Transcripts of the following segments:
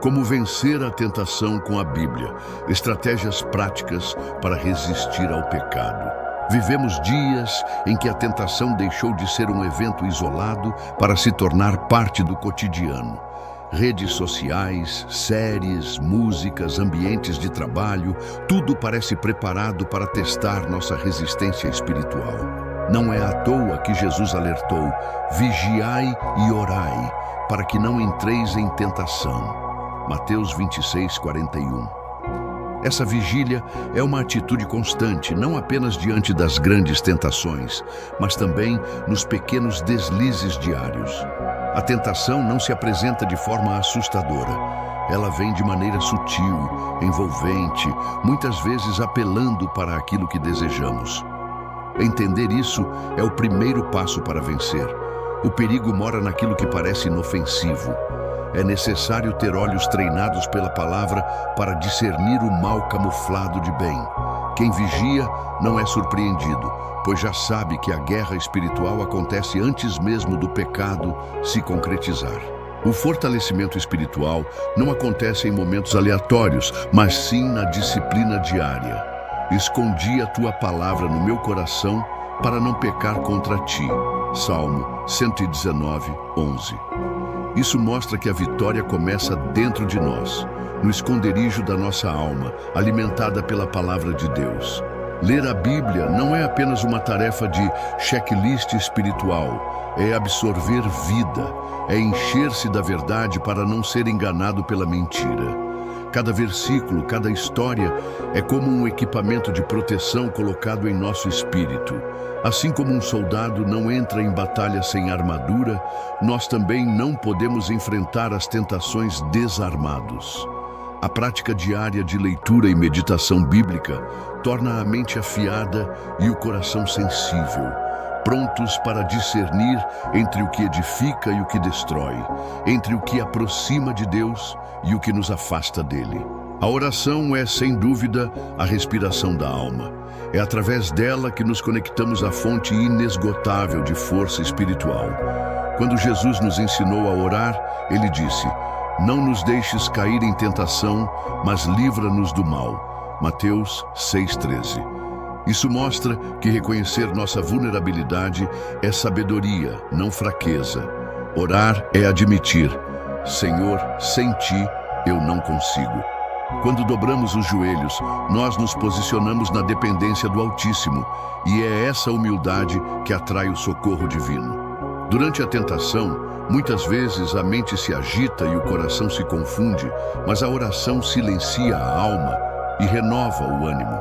Como vencer a tentação com a Bíblia, estratégias práticas para resistir ao pecado. Vivemos dias em que a tentação deixou de ser um evento isolado para se tornar parte do cotidiano. Redes sociais, séries, músicas, ambientes de trabalho, tudo parece preparado para testar nossa resistência espiritual. Não é à toa que Jesus alertou: vigiai e orai, para que não entreis em tentação. Mateus 26:41. Essa vigília é uma atitude constante, não apenas diante das grandes tentações, mas também nos pequenos deslizes diários. A tentação não se apresenta de forma assustadora. Ela vem de maneira sutil, envolvente, muitas vezes apelando para aquilo que desejamos. Entender isso é o primeiro passo para vencer. O perigo mora naquilo que parece inofensivo. É necessário ter olhos treinados pela palavra para discernir o mal camuflado de bem. Quem vigia não é surpreendido, pois já sabe que a guerra espiritual acontece antes mesmo do pecado se concretizar. O fortalecimento espiritual não acontece em momentos aleatórios, mas sim na disciplina diária. Escondi a tua palavra no meu coração para não pecar contra ti. Salmo 119:11. Isso mostra que a vitória começa dentro de nós, no esconderijo da nossa alma, alimentada pela palavra de Deus. Ler a Bíblia não é apenas uma tarefa de checklist espiritual, é absorver vida, é encher-se da verdade para não ser enganado pela mentira. Cada versículo, cada história é como um equipamento de proteção colocado em nosso espírito. Assim como um soldado não entra em batalha sem armadura, nós também não podemos enfrentar as tentações desarmados. A prática diária de leitura e meditação bíblica torna a mente afiada e o coração sensível, prontos para discernir entre o que edifica e o que destrói, entre o que aproxima de Deus e o que nos afasta dele. A oração é, sem dúvida, a respiração da alma. É através dela que nos conectamos à fonte inesgotável de força espiritual. Quando Jesus nos ensinou a orar, ele disse: não nos deixes cair em tentação, mas livra-nos do mal. Mateus 6:13. Isso mostra que reconhecer nossa vulnerabilidade é sabedoria, não fraqueza. Orar é admitir: Senhor, sem ti eu não consigo. Quando dobramos os joelhos, nós nos posicionamos na dependência do Altíssimo, e é essa humildade que atrai o socorro divino. Durante a tentação, muitas vezes a mente se agita e o coração se confunde, mas a oração silencia a alma e renova o ânimo.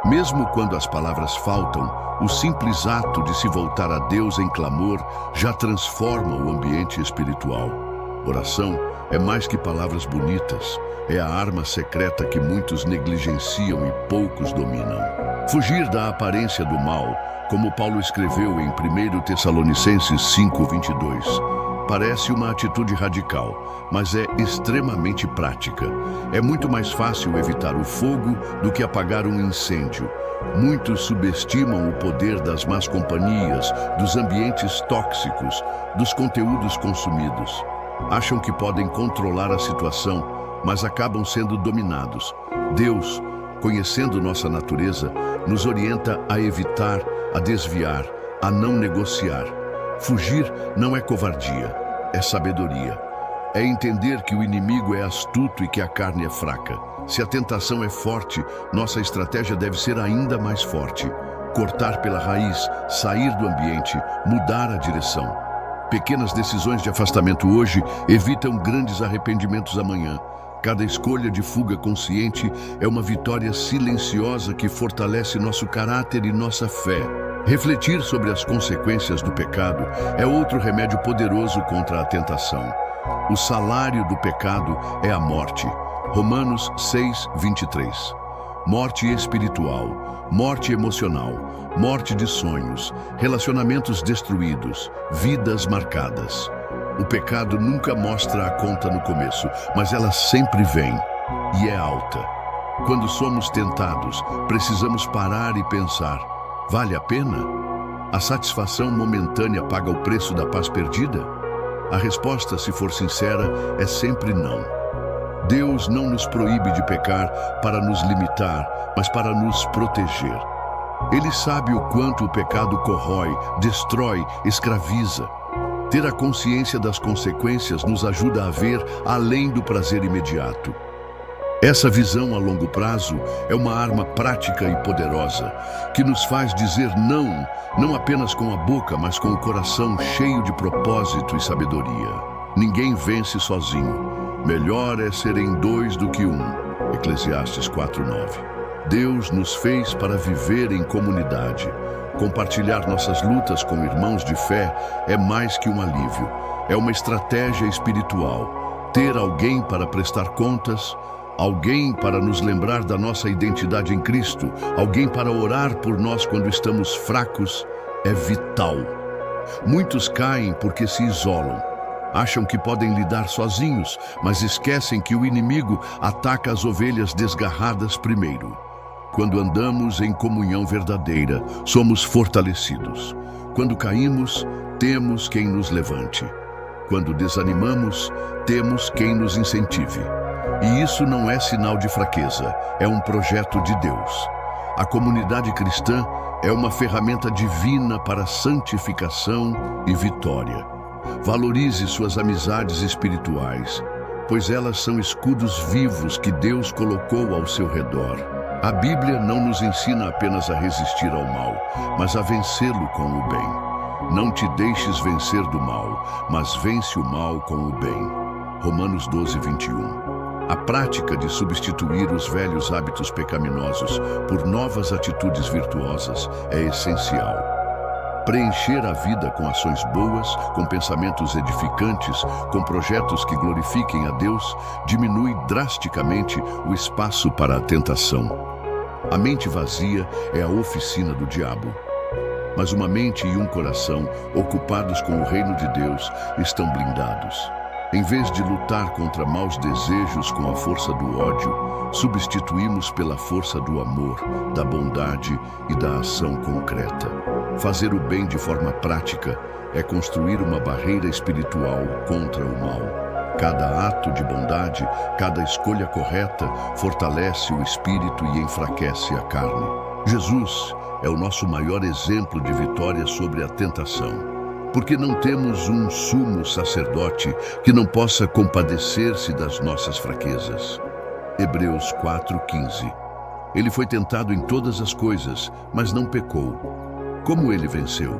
Mesmo quando as palavras faltam, o simples ato de se voltar a Deus em clamor já transforma o ambiente espiritual. Oração é mais que palavras bonitas, é a arma secreta que muitos negligenciam e poucos dominam. Fugir da aparência do mal, como Paulo escreveu em 1 Tessalonicenses 5:22, parece uma atitude radical, mas é extremamente prática. É muito mais fácil evitar o fogo do que apagar um incêndio. Muitos subestimam o poder das más companhias, dos ambientes tóxicos, dos conteúdos consumidos. Acham que podem controlar a situação, mas acabam sendo dominados. Deus, conhecendo nossa natureza, nos orienta a evitar, a desviar, a não negociar. Fugir não é covardia, é sabedoria. É entender que o inimigo é astuto e que a carne é fraca. Se a tentação é forte, nossa estratégia deve ser ainda mais forte. Cortar pela raiz, sair do ambiente, mudar a direção. Pequenas decisões de afastamento hoje evitam grandes arrependimentos amanhã. Cada escolha de fuga consciente é uma vitória silenciosa que fortalece nosso caráter e nossa fé. Refletir sobre as consequências do pecado é outro remédio poderoso contra a tentação. O salário do pecado é a morte. Romanos 6:23. Morte espiritual, morte emocional, morte de sonhos, relacionamentos destruídos, vidas marcadas. O pecado nunca mostra a conta no começo, mas ela sempre vem, e é alta. Quando somos tentados, precisamos parar e pensar: vale a pena? A satisfação momentânea paga o preço da paz perdida? A resposta, se for sincera, é sempre não. Deus não nos proíbe de pecar para nos limitar, mas para nos proteger. Ele sabe o quanto o pecado corrói, destrói, escraviza. Ter a consciência das consequências nos ajuda a ver além do prazer imediato. Essa visão a longo prazo é uma arma prática e poderosa, que nos faz dizer não, não apenas com a boca, mas com o coração cheio de propósito e sabedoria. Ninguém vence sozinho. Melhor é serem dois do que um. Eclesiastes 4:9. Deus nos fez para viver em comunidade. Compartilhar nossas lutas com irmãos de fé é mais que um alívio. É uma estratégia espiritual. Ter alguém para prestar contas, alguém para nos lembrar da nossa identidade em Cristo, alguém para orar por nós quando estamos fracos, é vital. Muitos caem porque se isolam. Acham que podem lidar sozinhos, mas esquecem que o inimigo ataca as ovelhas desgarradas primeiro. Quando andamos em comunhão verdadeira, somos fortalecidos. Quando caímos, temos quem nos levante. Quando desanimamos, temos quem nos incentive. E isso não é sinal de fraqueza, é um projeto de Deus. A comunidade cristã é uma ferramenta divina para santificação e vitória. Valorize suas amizades espirituais, pois elas são escudos vivos que Deus colocou ao seu redor. A Bíblia não nos ensina apenas a resistir ao mal, mas a vencê-lo com o bem. Não te deixes vencer do mal, mas vence o mal com o bem. Romanos 12:21. A prática de substituir os velhos hábitos pecaminosos por novas atitudes virtuosas é essencial. Preencher a vida com ações boas, com pensamentos edificantes, com projetos que glorifiquem a Deus, diminui drasticamente o espaço para a tentação. A mente vazia é a oficina do diabo. Mas uma mente e um coração ocupados com o reino de Deus estão blindados. Em vez de lutar contra maus desejos com a força do ódio, substituímos pela força do amor, da bondade e da ação concreta. Fazer o bem de forma prática é construir uma barreira espiritual contra o mal. Cada ato de bondade, cada escolha correta, fortalece o espírito e enfraquece a carne. Jesus é o nosso maior exemplo de vitória sobre a tentação. Porque não temos um sumo sacerdote que não possa compadecer-se das nossas fraquezas. Hebreus 4:15. Ele foi tentado em todas as coisas, mas não pecou. Como ele venceu?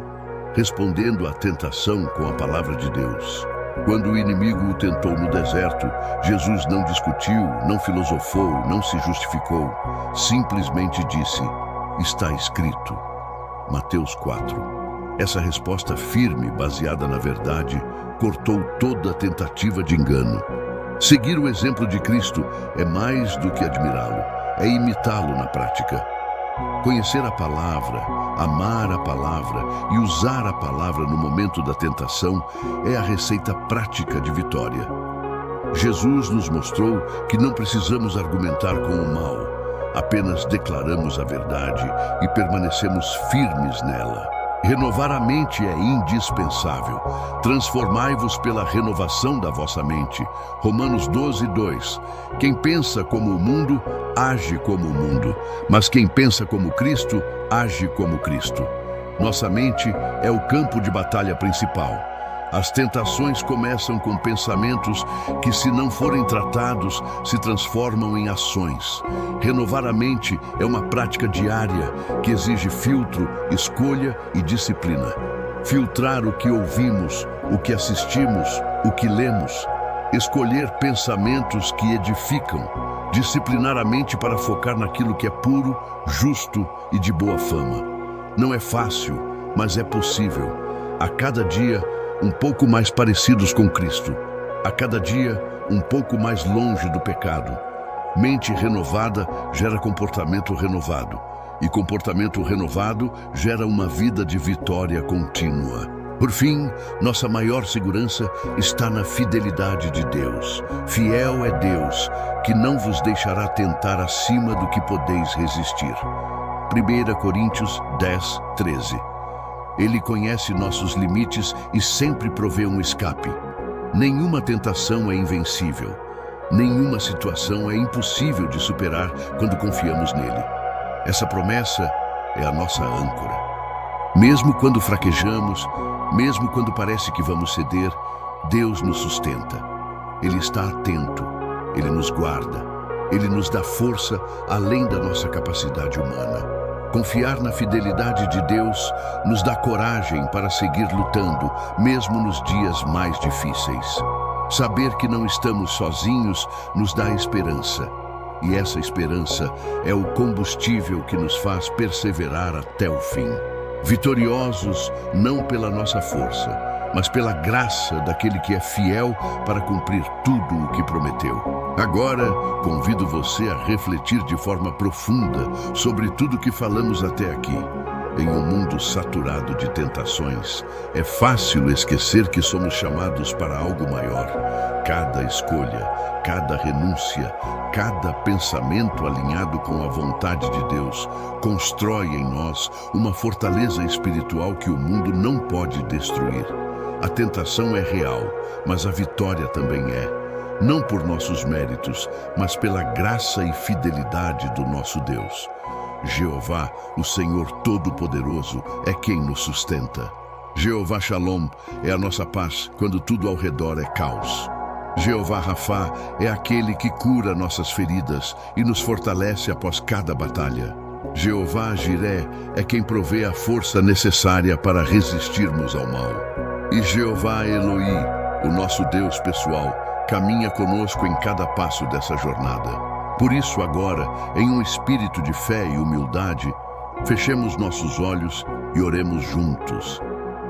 Respondendo à tentação com a palavra de Deus. Quando o inimigo o tentou no deserto, Jesus não discutiu, não filosofou, não se justificou. Simplesmente disse: está escrito. Mateus 4. Essa resposta firme, baseada na verdade, cortou toda tentativa de engano. Seguir o exemplo de Cristo é mais do que admirá-lo, é imitá-lo na prática. Conhecer a palavra, amar a palavra e usar a palavra no momento da tentação é a receita prática de vitória. Jesus nos mostrou que não precisamos argumentar com o mal, apenas declaramos a verdade e permanecemos firmes nela. Renovar a mente é indispensável. Transformai-vos pela renovação da vossa mente. Romanos 12:2. Quem pensa como o mundo, age como o mundo. Mas quem pensa como Cristo, age como Cristo. Nossa mente é o campo de batalha principal. As tentações começam com pensamentos que, se não forem tratados, se transformam em ações. Renovar a mente é uma prática diária que exige filtro, escolha e disciplina. Filtrar o que ouvimos, o que assistimos, o que lemos. Escolher pensamentos que edificam. Disciplinar a mente para focar naquilo que é puro, justo e de boa fama. Não é fácil, mas é possível. A cada dia, um pouco mais parecidos com Cristo. A cada dia, um pouco mais longe do pecado. Mente renovada gera comportamento renovado. E comportamento renovado gera uma vida de vitória contínua. Por fim, nossa maior segurança está na fidelidade de Deus. Fiel é Deus, que não vos deixará tentar acima do que podeis resistir. 1 Coríntios 10:13. Ele conhece nossos limites e sempre provê um escape. Nenhuma tentação é invencível. Nenhuma situação é impossível de superar quando confiamos nele. Essa promessa é a nossa âncora. Mesmo quando fraquejamos, mesmo quando parece que vamos ceder, Deus nos sustenta. Ele está atento, Ele nos guarda, Ele nos dá força além da nossa capacidade humana. Confiar na fidelidade de Deus nos dá coragem para seguir lutando, mesmo nos dias mais difíceis. Saber que não estamos sozinhos nos dá esperança. E essa esperança é o combustível que nos faz perseverar até o fim. Vitoriosos não pela nossa força, mas pela graça daquele que é fiel para cumprir tudo o que prometeu. Agora, convido você a refletir de forma profunda sobre tudo que falamos até aqui. Em um mundo saturado de tentações, é fácil esquecer que somos chamados para algo maior. Cada escolha, cada renúncia, cada pensamento alinhado com a vontade de Deus constrói em nós uma fortaleza espiritual que o mundo não pode destruir. A tentação é real, mas a vitória também é. Não por nossos méritos, mas pela graça e fidelidade do nosso Deus. Jeová, o Senhor Todo-Poderoso, é quem nos sustenta. Jeová Shalom é a nossa paz quando tudo ao redor é caos. Jeová Rafá é aquele que cura nossas feridas e nos fortalece após cada batalha. Jeová Jiré é quem provê a força necessária para resistirmos ao mal. E Jeová Eloi, o nosso Deus pessoal, caminha conosco em cada passo dessa jornada. Por isso agora, em um espírito de fé e humildade, fechemos nossos olhos e oremos juntos.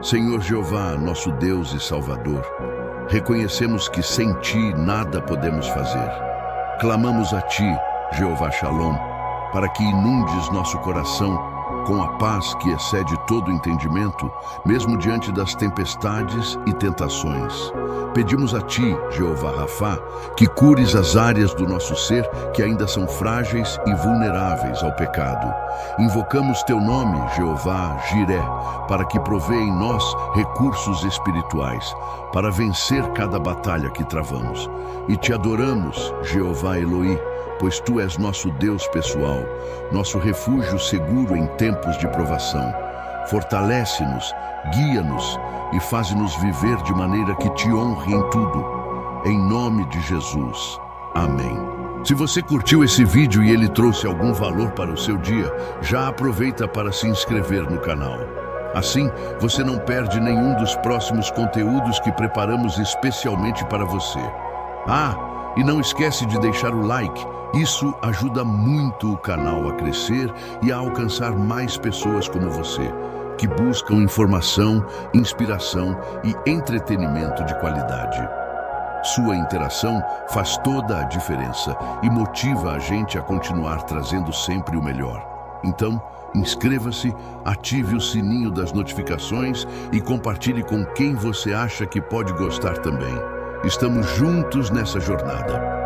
Senhor Jeová, nosso Deus e Salvador, reconhecemos que sem Ti nada podemos fazer. Clamamos a Ti, Jeová Shalom, para que inundes nosso coração com a paz que excede todo entendimento, mesmo diante das tempestades e tentações. Pedimos a Ti, Jeová Rafá, que cures as áreas do nosso ser que ainda são frágeis e vulneráveis ao pecado. Invocamos Teu nome, Jeová Jiré, para que provê em nós recursos espirituais, para vencer cada batalha que travamos. E Te adoramos, Jeová Eloi, pois Tu és nosso Deus pessoal, nosso refúgio seguro em tempos de provação. Fortalece-nos, guia-nos e faze-nos viver de maneira que Te honre em tudo. Em nome de Jesus. Amém. Se você curtiu esse vídeo e ele trouxe algum valor para o seu dia, já aproveita para se inscrever no canal. Assim, você não perde nenhum dos próximos conteúdos que preparamos especialmente para você. E não esquece de deixar o like. Isso ajuda muito o canal a crescer e a alcançar mais pessoas como você, que buscam informação, inspiração e entretenimento de qualidade. Sua interação faz toda a diferença e motiva a gente a continuar trazendo sempre o melhor. Então, inscreva-se, ative o sininho das notificações e compartilhe com quem você acha que pode gostar também. Estamos juntos nessa jornada.